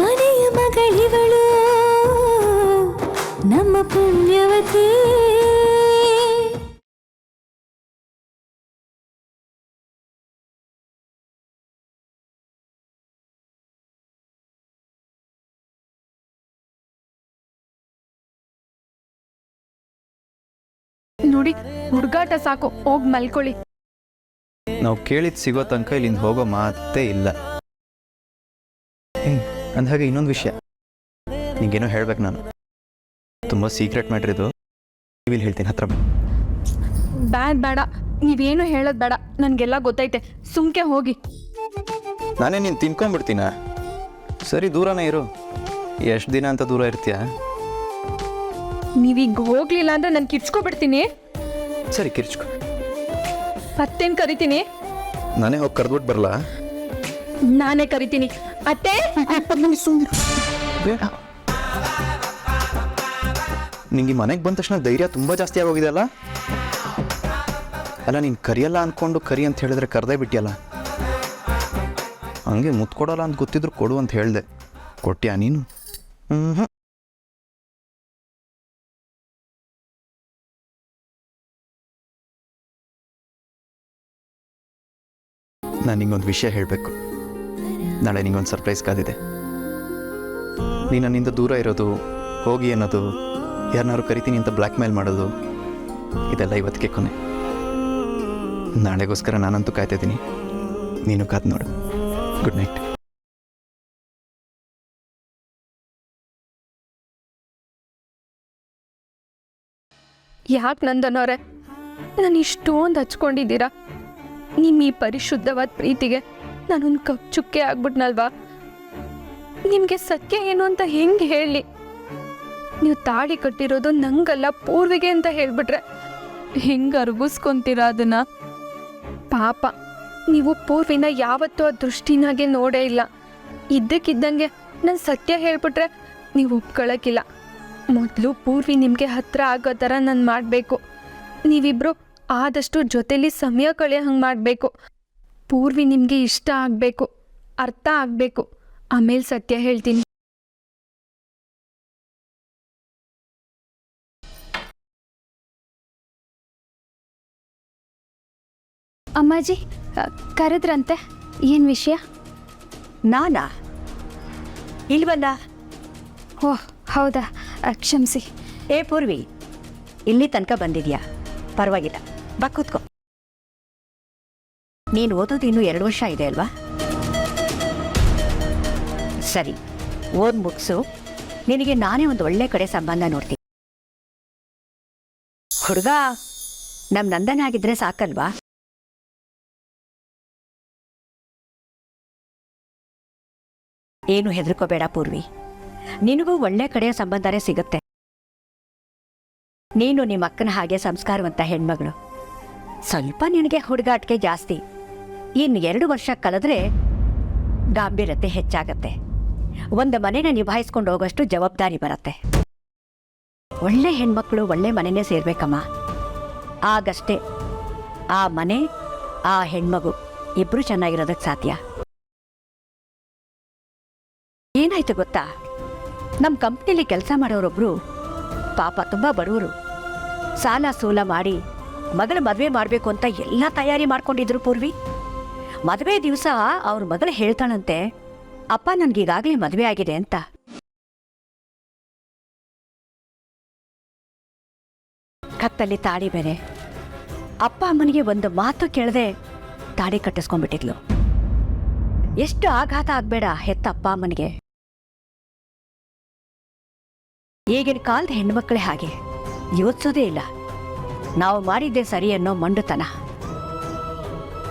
ಮನೆಯ ಮಗಳಿವಳು ನಮ್ಮ ಪುಣ್ಯವತಿ. ನೋಡಿ, ಹುಡುಗಾಟ ಸಾಕು, ಹೋಗಿ ಮಲ್ಕೊಳ್ಳಿ. ನಾವು ಕೇಳಿದ್ ಸಿಗೋ ತನಕ ಇಲ್ಲಿಂದ ಹೋಗೋ ಮಾತೇ ಇಲ್ಲ. ಅಂದಹಾಗೆ ಇನ್ನೊಂದು ವಿಷಯ ನಿಂಗೇನೋ ಹೇಳ್ಬೇಕು. ನಾನು ತುಂಬ ಸೀಕ್ರೆಟ್ ಮ್ಯಾಟ್ರ್ ಇದು, ಇಲ್ಲಿ ಹೇಳ್ತೀನಿ, ಹತ್ರ ಬೇಡ, ನೀವೇನು ಹೇಳೋದು ಬೇಡ, ನನಗೆಲ್ಲ ಗೊತ್ತೈತೆ. ಸುಮ್ಕೆ ಹೋಗಿ. ನಾನೇ ನೀನು ತಿನ್ಕೊಂಡ್ಬಿಡ್ತೀನ? ಸರಿ, ದೂರನೇ ಇರು. ಎಷ್ಟು ದಿನ ಅಂತ ದೂರ ಇರ್ತೀಯ? ನೀವೀಗ ಹೋಗ್ಲಿಲ್ಲ ಅಂದ್ರೆ ನಾನು ಕಿರ್ಚ್ಕೊಬಿಡ್ತೀನಿ. ಸರಿ, ಕಿರ್ಚ್ಕೊ. ಅತ್ತೇನು ಕರಿತೀನಿ? ನಾನೇ ಹೋಗಿ ಕರೆದ್ಬಿಟ್ಟು ಬರಲ್ಲ? ನಾನೇ ಕರಿತೀನಿ. ಅತ್ತೆ, ಬೇಡ. ನಿಂಗೆ ಮನೆಗೆ ಬಂದ ತಕ್ಷಣ ಧೈರ್ಯ ತುಂಬ ಜಾಸ್ತಿ ಆಗೋಗಿದೆ ಅಲ್ಲ? ಅಲ್ಲ, ನೀನು ಕರಿಯಲ್ಲ ಅಂದ್ಕೊಂಡು ಕರಿ ಅಂತ ಹೇಳಿದ್ರೆ ಕರೆದೇ ಬಿಟ್ಟಿಯಲ್ಲ. ಹಂಗೆ ಮುತ್ಕೊಡಲ್ಲ ಅಂತ ಗೊತ್ತಿದ್ರು ಕೊಡು ಅಂತ ಹೇಳಿದೆ. ಕೊಟ್ಟ್ಯಾ ನೀನು? ನಾನು ನಿಂಗೊಂದು ವಿಷಯ ಹೇಳಬೇಕು. ನಾಳೆ ನಿಂಗೊಂದು ಸರ್ಪ್ರೈಸ್ ಕಾದಿದೆ. ನೀನು ನನ್ನಿಂದ ದೂರ ಇರೋದು, ಹೋಗಿ ಅನ್ನೋದು, ಯಾರನ್ನಾರು ಕರಿತೀನಿ ಅಂತ ಬ್ಲ್ಯಾಕ್ ಮೇಲ್ ಮಾಡೋದು, ಇದೆಲ್ಲ ಇವತ್ತಿಗೆ ಕೊನೆ. ನಾಳೆಗೋಸ್ಕರ ನಾನಂತೂ ಕಾಯ್ತಿದ್ದೀನಿ. ನೀನು ಕಾದು ನೋಡು. Good night. ಯಾಕೆ ನಂದನವ್ರೆ ನಾನು ಇಷ್ಟೊಂದು ಹಚ್ಕೊಂಡಿದ್ದೀರಾ? ನಿಮ್ಮ ಈ ಪರಿಶುದ್ಧವಾದ ಪ್ರೀತಿಗೆ ನಾನೊಂದು ಕಪ್ ಚುಕ್ಕೆ ಆಗ್ಬಿಟ್ನಲ್ವಾ? ನಿಮಗೆ ಸತ್ಯ ಏನು ಅಂತ ಹೆಂಗೆ ಹೇಳಿ? ನೀವು ತಾಳಿ ಕಟ್ಟಿರೋದು ನಂಗಲ್ಲ, ಪೂರ್ವಿಗೆ ಅಂತ ಹೇಳ್ಬಿಟ್ರೆ ಹೆಂಗೆ ಅರ್ಗಿಸ್ಕೊಂತೀರಾ ಅದನ್ನ? ಪಾಪ, ನೀವು ಪೂರ್ವಿನ ಯಾವತ್ತೂ ಆ ದೃಷ್ಟಿನಾಗೆ ನೋಡೇ ಇಲ್ಲ. ಇದ್ದಕ್ಕಿದ್ದಂಗೆ ನಾನು ಸತ್ಯ ಹೇಳ್ಬಿಟ್ರೆ ನೀವು ಒಪ್ಕೊಳ್ಳೋಕ್ಕಿಲ್ಲ. ಮೊದಲು ಪೂರ್ವಿ ನಿಮಗೆ ಹತ್ರ ಆಗೋ ಥರ ನಾನು ಮಾಡಬೇಕು. ನೀವಿಬ್ಬರು ಆದಷ್ಟು ಜೊತೆಲಿ ಸಮಯ ಕಳೆಯೋ ಹಂಗೆ ಮಾಡಬೇಕು. ಪೂರ್ವಿ ನಿಮಗೆ ಇಷ್ಟ ಆಗಬೇಕು, ಅರ್ಥ ಆಗಬೇಕು. ಆಮೇಲೆ ಸತ್ಯ ಹೇಳ್ತೀನಿ. ಅಮ್ಮಾಜಿ ಕರೆದ್ರಂತೆ, ಏನು ವಿಷಯ? ನಾನಾ? ಇಲ್ವಲ್ಲ. ಓಹ್ ಹೌದಾ, ಕ್ಷಮಿಸಿ. ಏ ಪೂರ್ವಿ, ಇಲ್ಲಿ ತನಕ ಬಂದಿದ್ಯಾ? ಪರವಾಗಿಲ್ಲ, ಬಾ ಕೂತ್ಕೋ. ನೀನು ಓದೋದು ಇನ್ನೂ 2 ವರ್ಷ ಇದೆ ಅಲ್ವಾ? ಸರಿ, ಓದ್ ಮುಗಿಸು. ನಿನಗೆ ನಾನೇ ಒಂದು ಒಳ್ಳೆ ಕಡೆ ಸಂಬಂಧ ನೋಡ್ತೀನಿ. ಹುಡುಗ ನಮ್ಮ ನಂದನ ಆಗಿದ್ರೆ ಸಾಕಲ್ವಾ? ಏನು ಹೆದರ್ಕೋಬೇಡ ಪೂರ್ವಿ, ನಿನಗೂ ಒಳ್ಳೆ ಕಡೆಯ ಸಂಬಂಧನೇ ಸಿಗುತ್ತೆ. ನೀನು ನಿಮ್ಮ ಅಕ್ಕನ ಹಾಗೆ ಸಂಸ್ಕಾರವಂತ ಹೆಣ್ಮಗಳು. ಸ್ವಲ್ಪ ನಿನಗೆ ಹುಡುಗಾಟಿಕೆ ಜಾಸ್ತಿ. ಇನ್ನು 2 ವರ್ಷ ಕಳೆದ್ರೆ ಗಾಂಭೀರ್ಯತೆ ಹೆಚ್ಚಾಗತ್ತೆ. ಒಂದು ಮನೆನ ನಿಭಾಯಿಸ್ಕೊಂಡು ಹೋಗೋಷ್ಟು ಜವಾಬ್ದಾರಿ ಬರುತ್ತೆ. ಒಳ್ಳೆ ಹೆಣ್ಮಕ್ಳು ಒಳ್ಳೆ ಮನೆಯೇ ಸೇರ್ಬೇಕಮ್ಮ. ಆಗಷ್ಟೇ ಆ ಮನೆ, ಆ ಹೆಣ್ಮಗು ಇಬ್ರು ಚೆನ್ನಾಗಿರೋದಕ್ಕೆ ಸಾಧ್ಯ. ಏನಾಯ್ತು ಗೊತ್ತಾ, ನಮ್ಮ ಕಂಪ್ನಿಲಿ ಕೆಲಸ ಮಾಡೋರೊಬ್ರು ಪಾಪ ತುಂಬ ಬಡವರು. ಸಾಲ ಸೂಲ ಮಾಡಿ ಮಗಳ ಮದುವೆ ಮಾಡಬೇಕು ಅಂತ ಎಲ್ಲ ತಯಾರಿ ಮಾಡ್ಕೊಂಡಿದ್ರು ಪೂರ್ವಿ. ಮದುವೆ ದಿವಸ ಅವ್ರ ಮಗಳು ಹೇಳ್ತಾಳಂತೆ, ಅಪ್ಪ ನನಗೀಗಾಗಲೇ ಮದುವೆ ಆಗಿದೆ ಅಂತ. ಕತ್ತಲ್ಲಿ ತಾಳಿ ಬೇರೆ. ಅಪ್ಪ ಅಮ್ಮನಿಗೆ ಒಂದು ಮಾತು ಕೇಳದೆ ತಾಳಿ ಕಟ್ಟಿಸ್ಕೊಂಡ್ಬಿಟ್ಟಿದ್ಲು. ಎಷ್ಟು ಆಘಾತ ಆಗ್ಬೇಡ ಹೆತ್ತ ಅಪ್ಪ ಅಮ್ಮನಿಗೆ. ಈಗಿನ ಕಾಲದ ಹೆಣ್ಮಕ್ಳೇ ಹಾಗೆ, ಯೋಚಿಸೋದೇ ಇಲ್ಲ. ನಾವು ಮಾಡಿದ್ದೆ ಸರಿ ಅನ್ನೋ ಮಂಡುತನ.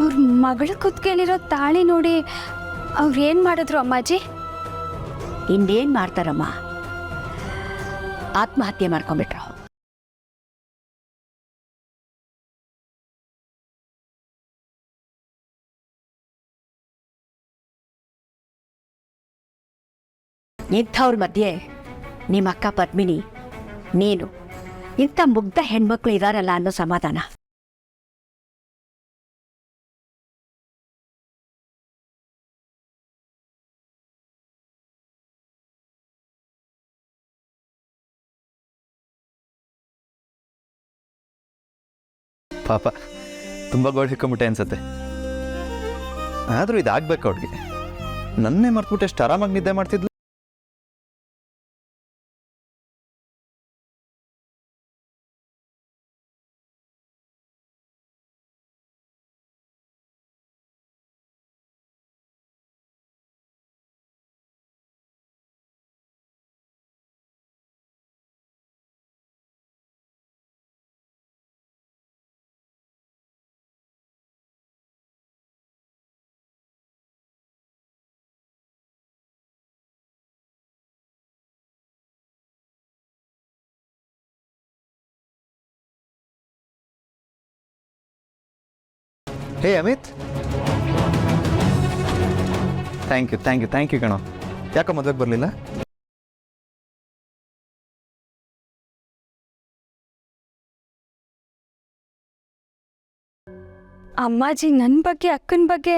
ಅವ್ರ ಮಗಳ ಕುತ್ಕೇಲಿರೋ ತಾಳಿ ನೋಡಿ ಅವ್ರೇನು ಮಾಡಿದ್ರು ಅಮ್ಮಾಜಿ? ಇನ್ನೇನು ಮಾಡ್ತಾರಮ್ಮ, ಆತ್ಮಹತ್ಯೆ ಮಾಡ್ಕೊಂಡ್ಬಿಟ್ರು. ಇಂಥವ್ರ ಮಧ್ಯೆ ನಿಮ್ಮ ಅಕ್ಕ ಪದ್ಮಿನಿ, ನೀನು, ಇಂಥ ಮುಗ್ಧ ಹೆಣ್ಮಕ್ಳು ಇದಾರಲ್ಲ ಅನ್ನೋ ಸಮಾಧಾನ. ಪಾಪ ತುಂಬ ಗೋಳು ಹಿಕ್ಕೊಂಬಿಟ್ಟೆ ಅನ್ಸತ್ತೆ. ಆದರೂ ಇದಾಗಬೇಕು ಅವ್ಳಿಗೆ. ನನ್ನೇ ಮರ್ತ್ಬಿಟ್ಟು ಎಷ್ಟು ಆರಾಮಾಗಿ ನಿದ್ದೆ ಮಾಡ್ತಿದ್ಲು. ಹೇ ಅಮಿತ್, ಥ್ಯಾಂಕ್ ಯು ಕಣೋ. ಯಾಕೋ ಮದುವೆಗೆ ಬರಲಿಲ್ಲ? ಅಮ್ಮಾಜಿ ನನ್ನ ಬಗ್ಗೆ ಅಕ್ಕನ ಬಗ್ಗೆ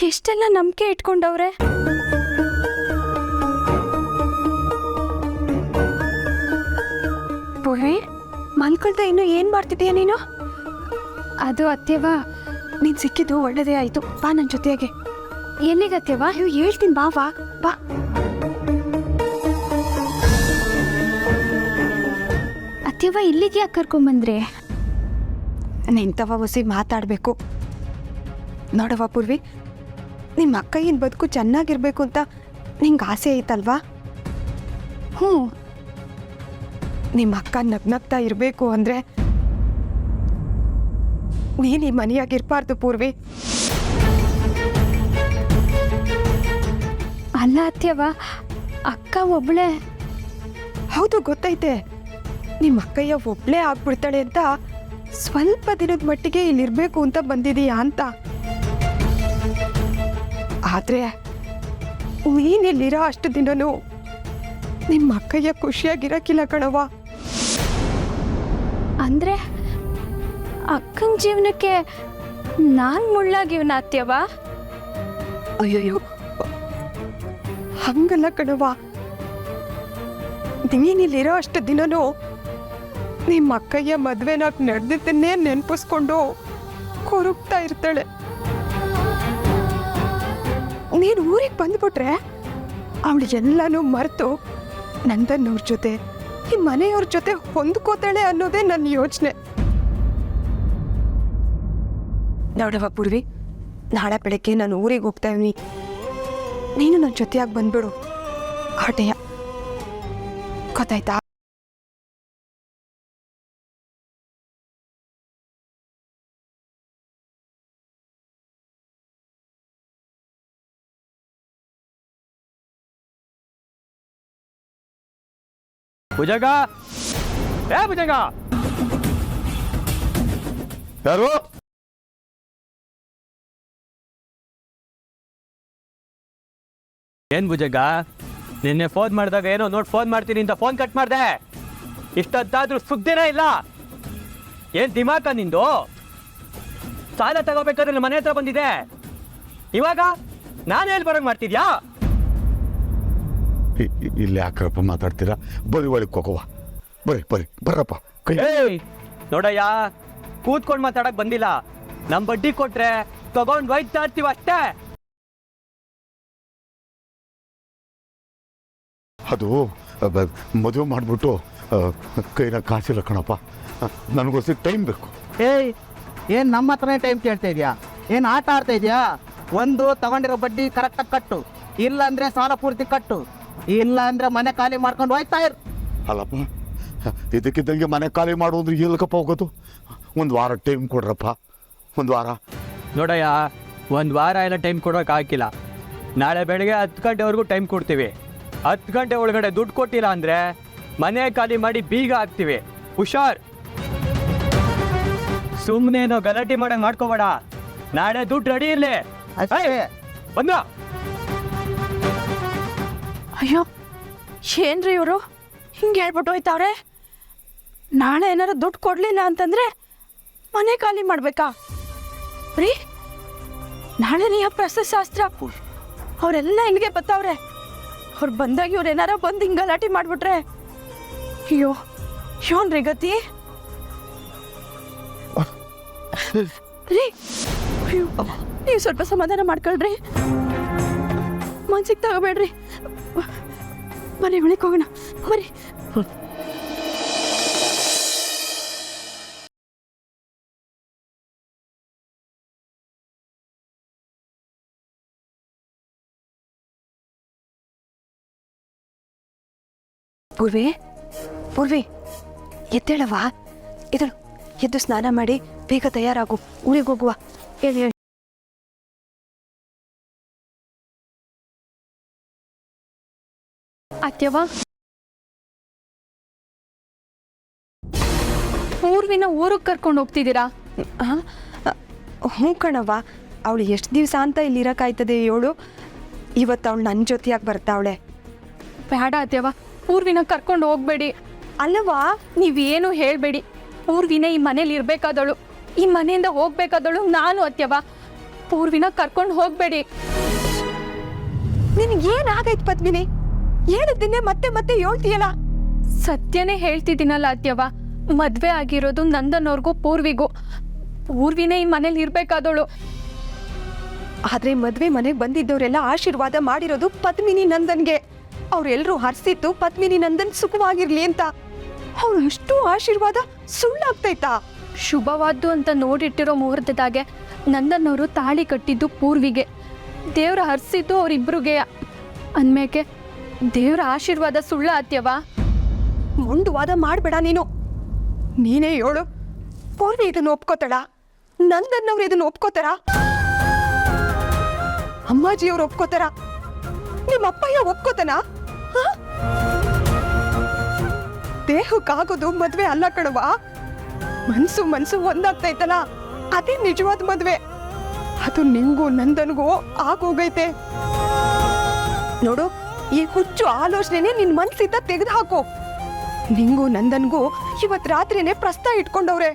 ಎಷ್ಟೆಲ್ಲ ನಂಬಿಕೆ ಇಟ್ಕೊಂಡವ್ರೆ. ಪೂರ್ವಿ, ಮಲ್ಕೊಳ್ತಾ ಇನ್ನು ಏನು ಮಾಡ್ತಿದ್ದೀಯ ನೀನು? ಅದು ಅತ್ತೆವ, ನೀನು ಸಿಕ್ಕಿದ್ದು ಒಳ್ಳೆಯದೇ ಆಯಿತು. ಬಾ ನನ್ನ ಜೊತೆಗೆ. ಎಲ್ಲಿಗತ್ತೆವ? ಅಯ್ಯೋ ಹೇಳ್ತೀನಿ, ಬಾ ಬಾ ಬಾ. ಅತ್ತೆವ ಇಲ್ಲಿಗೆ ಯಾಕೆ ಕರ್ಕೊಂಬಂದ್ರೆ? ನಿಂತವ ಹೊಸಿ ಮಾತಾಡಬೇಕು. ನೋಡವ ಪೂರ್ವಿ, ನಿಮ್ಮ ಅಕ್ಕಯ್ಯನ ಬದುಕು ಚೆನ್ನಾಗಿರ್ಬೇಕು ಅಂತ ನಿಂಗೆ ಆಸೆ ಐತಲ್ವಾ? ಹ್ಞೂ. ನಿಮ್ಮ ಅಕ್ಕ ನಗ್ನಗ್ತಾ ಇರಬೇಕು ಅಂದರೆ ನೀನು ಈ ಮನೆಯಾಗಿರ್ಬಾರ್ದು ಪೂರ್ವಿ. ಅಲ್ಲ ಅತ್ತೆವ, ಅಕ್ಕ ಒಬ್ಳೆ. ಹೌದು ಗೊತ್ತೈತೆ, ನಿಮ್ಮ ಅಕ್ಕಯ್ಯ ಒಬ್ಳೇ ಆಗ್ಬಿಡ್ತಾಳೆ ಅಂತ ಸ್ವಲ್ಪ ದಿನದ ಮಟ್ಟಿಗೆ ಇಲ್ಲಿರ್ಬೇಕು ಅಂತ ಬಂದಿದೀಯಾ ಅಂತ. ಆದರೆ ನೀನಿಲ್ಲಿರೋ ಅಷ್ಟು ದಿನನೂ ನಿಮ್ಮ ಅಕ್ಕಯ್ಯ ಖುಷಿಯಾಗಿರಕ್ಕಿಲ್ಲ ಕಣವ. ಅಂದರೆ ಅಕ್ಕನ ಜೀವನಕ್ಕೆ ನಾನು ಮುಳ್ಳಾಗಿವ್ನ ಅತ್ತೆವ? ಅಯ್ಯಯ್ಯೋ, ಹಂಗಲ್ಲ ಕಣವ. ನೀನಿಲ್ಲಿರೋ ಅಷ್ಟು ದಿನನೂ ನಿಮ್ಮ ಅಕ್ಕಯ್ಯ ಮದುವೆನಾಗ ನಡೆದಿದ್ದನ್ನೇ ನೆನಪಿಸ್ಕೊಂಡು ಕೊರಗ್ತಾ ಇರ್ತಾಳೆ. ನೀನು ಊರಿಗೆ ಬಂದ್ಬಿಟ್ರೆ ಅವಳು ಎಲ್ಲನೂ ಮರೆತು ನಂದನ್ನವ್ರ ಜೊತೆ ಈ ಮನೆಯವ್ರ ಜೊತೆ ಹೊಂದ್ಕೋತಾಳೆ ಅನ್ನೋದೇ ನನ್ನ ಯೋಚನೆ. ನೋಡವ ಪೂರ್ವಿ, ನಾಳೆ ಬೆಳಗ್ಗೆ ನಾನು ಊರಿಗೆ ಹೋಗ್ತಾ ಇದ್ದೀನಿ. ನೀನು ನನ್ನ ಜೊತೆಯಾಗಿ ಬಂದ್ಬಿಡು. ಆಟೆಯ ಗೊತ್ತಾಯ್ತಾ? ಭುಜಂಗ, ಏ ಭುಜಂಗ, ಯಾರು? ಏನ್ ಭುಜಂಗ, ನಿನ್ನೆ ಫೋನ್ ಮಾಡಿದಾಗ ಏನೋ ನೋಡಿ ಫೋನ್ ಮಾಡ್ತೀನಿ ಅಂತ ಫೋನ್ ಕಟ್ ಮಾಡಿದೆ. ಇಷ್ಟೊತ್ತಾದ್ರೂ ಸುದ್ದಿನೇ ಇಲ್ಲ. ಏನ್ ದಿಮಾಕ ನಿಂದು? ಸಾಲ ತಗೋಬೇಕಾದ್ರೆ ನನ್ನ ಮನೆ ಹತ್ರ ಬಂದಿದೆ. ಇವಾಗ ನಾನು ಎಲ್ಲಿ ಬರಂಗ್ ಮಾಡ್ತಿದ್ಯಾ? ಇಲ್ಲಿ ಯಾಕಪ್ಪ ಮಾತಾಡ್ತೀರಾ? ಬರೀ ಒಳಗೆ ಹೋಗವ. ಬರ್ರಿ ಬರ್ರಪ್ಪ. ಏಯ್ ನೋಡಯ್ಯ, ಕೂತ್ಕೊಂಡು ಮಾತಾಡಕ್ ಬಂದಿಲ್ಲ. ನಮ್ ಬಡ್ಡಿ ಕೊಟ್ರೆ ತಗೊಂಡ್ ಒಯ್ತಾ ಇರ್ತೀವಿ ಅಷ್ಟೇ. ಅದು ಮದುವೆ ಮಾಡಿಬಿಟ್ಟು ಕೈನ ಕಾಸಿಲ್ಲ ಕಣಪ್ಪ. ನನಗೋಸಿ ಟೈಮ್ ಬೇಕು. ಏಯ್, ಏನು ನಮ್ಮ ಹತ್ರನೇ ಟೈಮ್ ಕೇಳ್ತಾ ಇದೆಯಾ? ಏನು ಆಟ ಆಡ್ತಾ ಇದೆಯಾ? ಒಂದು ತಗೊಂಡಿರೋ ಬಡ್ಡಿ ಕರೆಕ್ಟಾಗಿ ಕಟ್ಟು, ಇಲ್ಲ ಅಂದರೆ ಸಾಲ ಪೂರ್ತಿ ಕಟ್ಟು, ಇಲ್ಲ ಅಂದರೆ ಮನೆ ಖಾಲಿ ಮಾಡ್ಕೊಂಡು ಹೋಯ್ತಾ ಇರು. ಅಲ್ಲಪ್ಪ, ಇದಕ್ಕಿದ್ದಂಗೆ ಮನೆ ಖಾಲಿ ಮಾಡೋದು ಎಲ್ಕಪ್ಪ ಹೋಗೋದು? ಒಂದು ವಾರ ಟೈಮ್ ಕೊಡ್ರಪ್ಪ, ಒಂದು ವಾರ. ನೋಡಯ್ಯ, ಒಂದು ವಾರ ಎಲ್ಲ ಟೈಮ್ ಕೊಡೋಕೆ ಆಗಿಲ್ಲ. ನಾಳೆ ಬೆಳಗ್ಗೆ 10 ಗಂಟೆವರೆಗೂ ಟೈಮ್ ಕೊಡ್ತೀವಿ. 10 ಗಂಟೆ ಒಳಗಡೆ ದುಡ್ಡು ಕೊಟ್ಟಿಲ್ಲ ಅಂದರೆ ಮನೆ ಖಾಲಿ ಮಾಡಿ ಬೀಗ ಹಾಕ್ತೀವಿ. ಹುಷಾರ್. ಸುಮ್ಮನೆ ನಾವು ಗಲಾಟೆ ಮಾಡಂಗೆ ಮಾಡ್ಕೋಬೇಡ. ನಾಳೆ ದುಡ್ಡು ರೆಡಿ ಇರಲಿ. ಅಷ್ಟೇ. ಬಂದ. ಅಯ್ಯೋ, ಏನ್ರಿ ಇವರು ಹಿಂಗೆ ಹೇಳ್ಬಿಟ್ಟು ಹೋಯ್ತಾವ್ರೆ? ನಾಳೆ ಏನಾರು ದುಡ್ಡು ಕೊಡಲಿಲ್ಲ ಅಂತಂದರೆ ಮನೆ ಖಾಲಿ ಮಾಡಬೇಕಾ ರೀ? ನಾಳೆ ನೀ ಪ್ರಶಸ್ತ್ರಾಸ್ತ್ರ ಅವರೆಲ್ಲ ಇಲ್ಲಿಗೆ ಬರ್ತಾವ್ರೆ. ಅವ್ರು ಬಂದಾಗ ಇವ್ರು ಏನಾರ ಬಂದು ಹಿಂಗೆ ಗಲಾಟೆ ಮಾಡಿಬಿಟ್ರೆ ಅಯ್ಯೋ, ಏನ್ರಿ ಗತಿ? ರೀ ಅಯ್ಯೋ, ನೀವು ಸ್ವಲ್ಪ ಸಮಾಧಾನ ಮಾಡ್ಕೊಳ್ರಿ, ಮನ್ಸಿಗೆ ತಗೋಬೇಡ್ರಿ. ಬರೀ ಒಳಗೆ ಹೋಗೋಣ ಬರೀ. ಪೂರ್ವಿ ಪೂರ್ವಿ ಎದ್ದೇಳವ, ಎದ್ದೇಳು, ಎದ್ದು ಸ್ನಾನ ಮಾಡಿ ಬೇಗ ತಯಾರಾಗು, ಊರಿಗೆ ಹೋಗುವ. ಹೇಳಿ ಹೇಳಿ. ಅತ್ಯವ, ಪೂರ್ವಿನ ಊರಿಗೆ ಕರ್ಕೊಂಡು ಹೋಗ್ತಿದ್ದೀರಾ? ಹ್ಞೂ ಕಣವ್ವ, ಅವಳು ಎಷ್ಟು ದಿವಸ ಅಂತ ಇಲ್ಲಿರೋಕ್ಕಾಯ್ತದೆ ಹೇಳು. ಇವತ್ತು ಅವಳು ನನ್ನ ಜೊತೆಯಾಗಿ ಬರ್ತಾವಳೆ. ಬೇಡ ಅತ್ಯವ, ಪೂರ್ವಿನ ಕರ್ಕೊಂಡು ಹೋಗ್ಬೇಡಿ. ಅಲ್ಲವಾ, ನೀವೇನು ಹೇಳಬೇಡಿ. ಪೂರ್ವಿನ ಈ ಮನೇಲಿ ಇರಬೇಕಾದಳು, ಈ ಮನೆಯಿಂದ ಹೋಗ್ಬೇಕಾದಳು ನಾನು ಅತ್ಯವ. ಪೂರ್ವಿನ ಕರ್ಕೊಂಡು ಹೋಗ್ಬೇಡಿ. ನಿನಗೇನಾಗೈತೆ ಪದ್ಮಿನಿ? ಹೇಳಿದ್ದನ್ನೇ ಮತ್ತೆ ಮತ್ತೆ ಹೇಳ್ತೀಯಲ್ಲ. ಸತ್ಯನೇ ಹೇಳ್ತಿದ್ದೀನಲ್ಲ ಅತ್ಯವ, ಮದುವೆ ಆಗಿರೋದು ನಂದನವ್ರಿಗೂ ಪೂರ್ವಿಗೂ. ಪೂರ್ವಿನೇ ಈ ಮನೇಲಿ ಇರಬೇಕಾದಳು. ಆದರೆ ಮದುವೆ ಮನೆಗೆ ಬಂದಿದ್ದವರೆಲ್ಲ ಆಶೀರ್ವಾದ ಮಾಡಿರೋದು ಪದ್ಮಿನಿ ನಂದನ್ಗೆ. ಅವರೆಲ್ಲರೂ ಹರ್ಸಿತ್ತು ಪದ್ಮಿನಿ ನಂದನ್ ಸುಖವಾಗಿರ್ಲಿ ಅಂತ. ಅವಳು ಅಷ್ಟು ಆಶೀರ್ವಾದ ಸುಳ್ಳಾಗ್ತೈತಾ? ಶುಭವಾದ್ದು ಅಂತ ನೋಡಿಟ್ಟಿರೋ ಮುಹೂರ್ತದಾಗೆ ನಂದನವರು ತಾಳಿ ಕಟ್ಟಿದ್ದು ಪೂರ್ವಿಗೆ, ದೇವ್ರ ಹರ್ಸಿದ್ದು ಅವರಿಬ್ರಿಗೆ. ಅಂದ್ಮೇಕೆ ದೇವ್ರ ಆಶೀರ್ವಾದ ಸುಳ್ಳ ಅತ್ಯವ? ಮುಂದುವಾದ ಮಾಡಬೇಡ ನೀನು. ನೀನೇ ಹೇಳು, ಪೂರ್ವಿ ಇದನ್ನು ಒಪ್ಕೋತಾಳ? ನಂದನ್ನವ್ರು ಇದನ್ನು ಒಪ್ಕೋತಾರ? ಅಮ್ಮಾಜಿಯವ್ರು ಒಪ್ಕೋತಾರ? ನಿಮ್ಮ ಅಪ್ಪಯ್ಯ ಒಪ್ಕೋತಾನ? ದೇಹಕ್ಕಾಗೋದು ಮದ್ವೆ ಅಲ್ಲ ಕಣವಾ, ಮನ್ಸು ಒಂದಾಗ್ತೈತಲ್ಲ, ಅದೇ ನಿಜವಾದ ಮದ್ವೆ. ಅದು ನಿಂಗೂ ನಂದನ್ಗೂ ಆಗೋಗೈತೆ. ನೋಡು, ಈ ಹುಚ್ಚು ಆಲೋಚನೆ ನಿನ್ ಮನ್ಸಿಂದ ತೆಗೆದು ಹಾಕು. ನಿಂಗೂ ನಂದನ್ಗೂ ಇವತ್ ರಾತ್ರಿನೇ ಪ್ರಸ್ತಾವ ಇಟ್ಕೊಂಡವ್ರೆ.